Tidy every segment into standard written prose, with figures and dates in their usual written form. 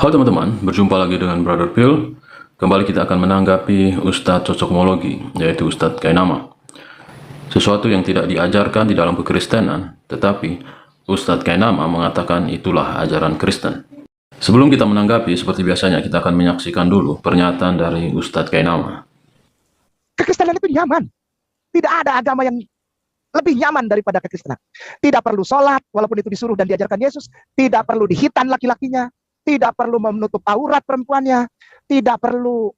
Halo teman-teman, berjumpa lagi dengan Brother Phil. Kembali kita akan menanggapi Ustadz Cocokmologi, yaitu Ustadz Kainama. Sesuatu yang tidak diajarkan di dalam kekristenan, tetapi Ustadz Kainama mengatakan itulah ajaran Kristen. Sebelum kita menanggapi, seperti biasanya kita akan menyaksikan dulu pernyataan dari Ustadz Kainama. Kekristenan itu nyaman. Tidak ada agama yang lebih nyaman daripada kekristenan. Tidak perlu sholat, walaupun itu disuruh dan diajarkan Yesus. Tidak perlu dihitan laki-lakinya. Tidak perlu menutup aurat perempuannya, tidak perlu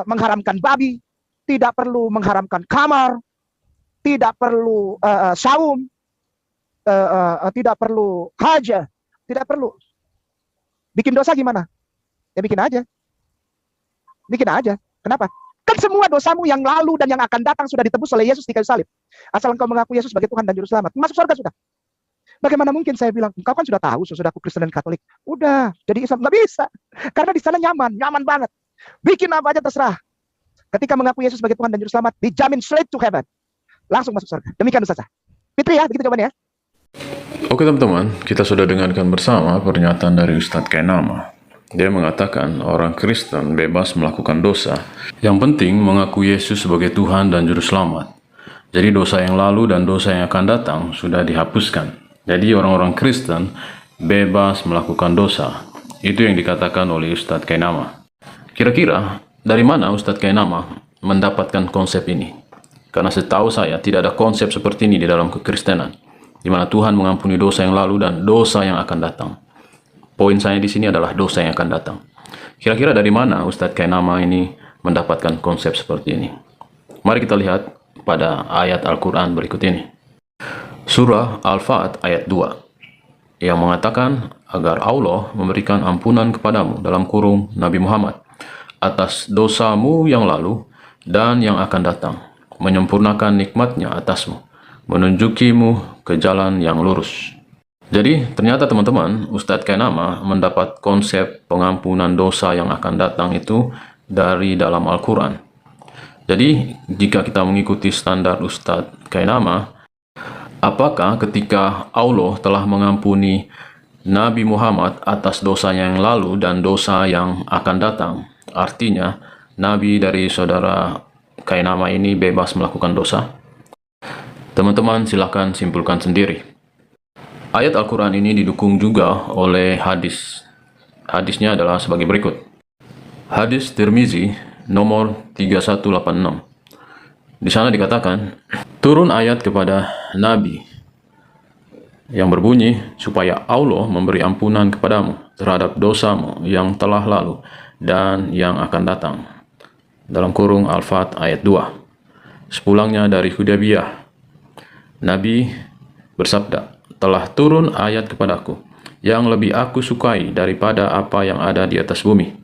mengharamkan babi, tidak perlu mengharamkan kamar, tidak perlu saum, tidak perlu haja, tidak perlu. Bikin dosa gimana? Ya bikin aja. Bikin aja. Kenapa? Kan semua dosamu yang lalu dan yang akan datang sudah ditebus oleh Yesus di kayu salib. Asal engkau mengaku Yesus sebagai Tuhan dan Juru Selamat, masuk surga sudah. Bagaimana mungkin saya bilang, engkau kan sudah tahu saudaraku Kristen dan Katolik. Udah, jadi Islam. Nggak bisa. Karena di sana nyaman banget. Bikin apa aja terserah. Ketika mengaku Yesus sebagai Tuhan dan Juru Selamat, dijamin straight to heaven. Langsung masuk surga. Demikian Ustaz. Fitri ya, begitu jawabannya ya. Oke teman-teman, kita sudah dengarkan bersama pernyataan dari Ustadz Kainama. Dia mengatakan orang Kristen bebas melakukan dosa. Yang penting mengaku Yesus sebagai Tuhan dan Juru Selamat. Jadi dosa yang lalu dan dosa yang akan datang sudah dihapuskan. Jadi orang-orang Kristen bebas melakukan dosa. Itu yang dikatakan oleh Ustadz Kainama. Kira-kira dari mana Ustadz Kainama mendapatkan konsep ini? Karena setahu saya tidak ada konsep seperti ini di dalam kekristenan, di mana Tuhan mengampuni dosa yang lalu dan dosa yang akan datang. Poin saya di sini adalah dosa yang akan datang. Kira-kira dari mana Ustadz Kainama ini mendapatkan konsep seperti ini? Mari kita lihat pada ayat Al-Quran berikut ini. Surah Al-Fat ayat 2 yang mengatakan agar Allah memberikan ampunan kepadamu dalam kurung Nabi Muhammad atas dosamu yang lalu dan yang akan datang, menyempurnakan nikmatnya atasmu, menunjukimu ke jalan yang lurus. Jadi ternyata teman-teman, Ustadz Kainama mendapat konsep pengampunan dosa yang akan datang itu dari dalam Al-Quran. Jadi jika kita mengikuti standar Ustadz Kainama, apakah ketika Allah telah mengampuni Nabi Muhammad atas dosanya yang lalu dan dosa yang akan datang, artinya Nabi dari saudara Kainama ini bebas melakukan dosa? Teman-teman silakan simpulkan sendiri. Ayat Al-Quran ini didukung juga oleh hadis. Hadisnya adalah sebagai berikut. Hadis Tirmizi nomor 3186. Di sana dikatakan, turun ayat kepada Nabi yang berbunyi supaya Allah memberi ampunan kepadamu terhadap dosamu yang telah lalu dan yang akan datang. Dalam kurung Al-Fat ayat 2. Sepulangnya dari Hudaybiyah, Nabi bersabda, telah turun ayat kepadaku yang lebih aku sukai daripada apa yang ada di atas bumi.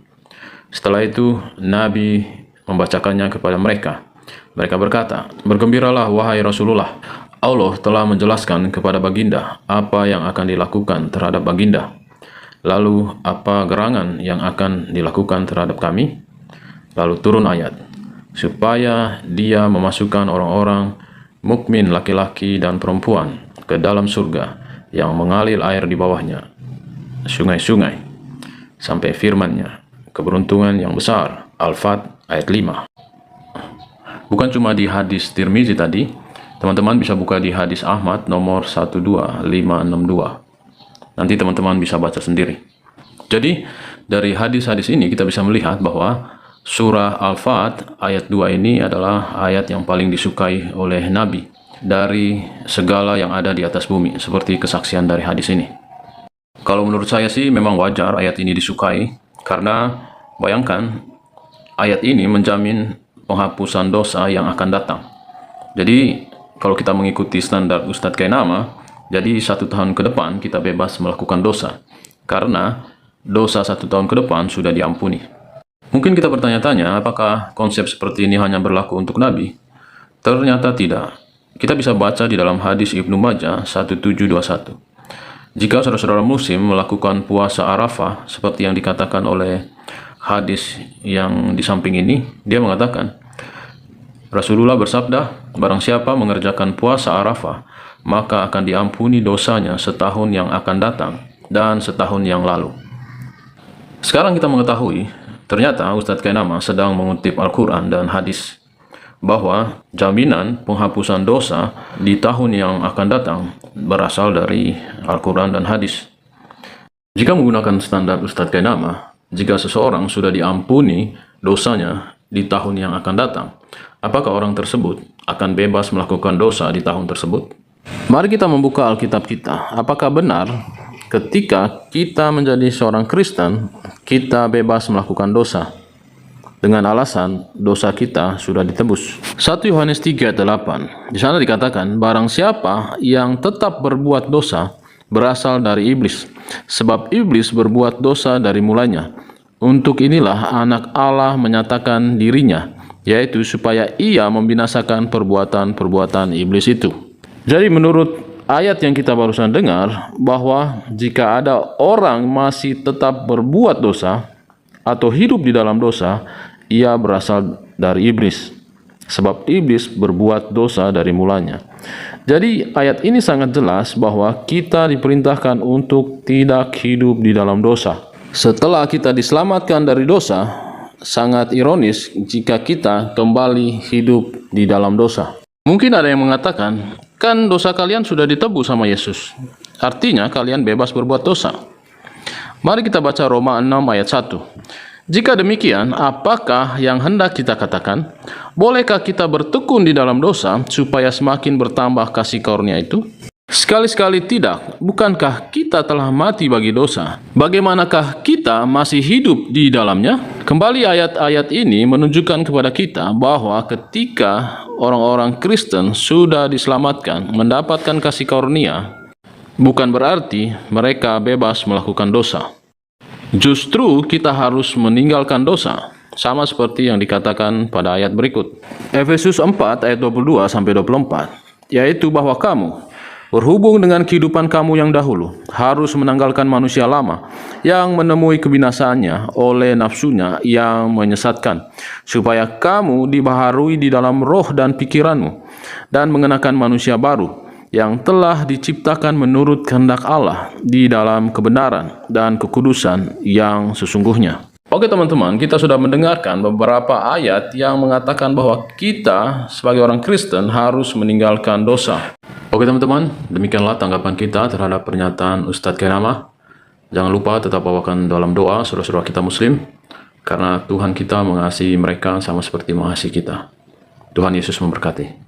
Setelah itu Nabi membacakannya kepada mereka. Mereka berkata, bergembiralah wahai Rasulullah, Allah telah menjelaskan kepada baginda apa yang akan dilakukan terhadap baginda. Lalu apa gerangan yang akan dilakukan terhadap kami? Lalu turun ayat, supaya dia memasukkan orang-orang mukmin laki-laki dan perempuan ke dalam surga yang mengalir air di bawahnya, sungai-sungai, sampai firman-Nya, keberuntungan yang besar. Al-Fat ayat 5. Bukan cuma di hadis Tirmizi tadi, teman-teman bisa buka di hadis Ahmad nomor 12562. Nanti teman-teman bisa baca sendiri. Jadi, dari hadis-hadis ini kita bisa melihat bahwa surah Al-Fat ayat 2 ini adalah ayat yang paling disukai oleh Nabi dari segala yang ada di atas bumi, seperti kesaksian dari hadis ini. Kalau menurut saya sih memang wajar ayat ini disukai, karena bayangkan ayat ini menjamin penghapusan dosa yang akan datang. Jadi kalau kita mengikuti standar Ustadz Kainama, jadi 1 tahun ke depan kita bebas melakukan dosa, karena dosa 1 tahun ke depan sudah diampuni. Mungkin kita bertanya-tanya, apakah konsep seperti ini hanya berlaku untuk Nabi? Ternyata tidak. Kita bisa baca di dalam hadis Ibnu Majah 1721. Jika saudara-saudara muslim melakukan puasa Arafah seperti yang dikatakan oleh hadis yang di samping ini, dia mengatakan, Rasulullah bersabda, barang siapa mengerjakan puasa Arafah, maka akan diampuni dosanya setahun yang akan datang dan setahun yang lalu. Sekarang kita mengetahui, ternyata Ustadz Kainama sedang mengutip Al-Quran dan hadis, bahwa jaminan penghapusan dosa di tahun yang akan datang berasal dari Al-Quran dan hadis. Jika menggunakan standar Ustadz Kainama, jika seseorang sudah diampuni dosanya di tahun yang akan datang, apakah orang tersebut akan bebas melakukan dosa di tahun tersebut? Mari kita membuka Alkitab kita. Apakah benar ketika kita menjadi seorang Kristen, kita bebas melakukan dosa dengan alasan dosa kita sudah ditebus? 1 Yohanes 3 ayat 8. Di sana dikatakan, barang siapa yang tetap berbuat dosa berasal dari iblis, sebab iblis berbuat dosa dari mulanya. Untuk inilah anak Allah menyatakan dirinya, yaitu supaya ia membinasakan perbuatan-perbuatan iblis itu. Jadi menurut ayat yang kita barusan dengar, bahwa jika ada orang masih tetap berbuat dosa atau hidup di dalam dosa, ia berasal dari iblis, sebab iblis berbuat dosa dari mulanya. Jadi ayat ini sangat jelas bahwa kita diperintahkan untuk tidak hidup di dalam dosa. Setelah kita diselamatkan dari dosa, sangat ironis jika kita kembali hidup di dalam dosa. Mungkin ada yang mengatakan, kan dosa kalian sudah ditebus sama Yesus, artinya kalian bebas berbuat dosa. Mari kita baca Roma 6 ayat 1. Jika demikian, apakah yang hendak kita katakan? Bolehkah kita bertekun di dalam dosa supaya semakin bertambah kasih karunia itu? Sekali-sekali tidak. Bukankah kita telah mati bagi dosa? Bagaimanakah kita masih hidup di dalamnya? Kembali ayat-ayat ini menunjukkan kepada kita bahwa ketika orang-orang Kristen sudah diselamatkan, mendapatkan kasih karunia, bukan berarti mereka bebas melakukan dosa. Justru kita harus meninggalkan dosa, sama seperti yang dikatakan pada ayat berikut. Efesus 4 ayat 22-24, yaitu bahwa kamu, berhubung dengan kehidupan kamu yang dahulu, harus menanggalkan manusia lama yang menemui kebinasaannya oleh nafsunya yang menyesatkan, supaya kamu dibaharui di dalam roh dan pikiranmu, dan mengenakan manusia baru yang telah diciptakan menurut kehendak Allah di dalam kebenaran dan kekudusan yang sesungguhnya. Oke teman-teman, kita sudah mendengarkan beberapa ayat yang mengatakan bahwa kita sebagai orang Kristen harus meninggalkan dosa. Oke teman-teman, demikianlah tanggapan kita terhadap pernyataan Ustadz Kainama. Jangan lupa tetap bawakan dalam doa saudara-saudara kita Muslim, karena Tuhan kita mengasihi mereka sama seperti mengasihi kita. Tuhan Yesus memberkati.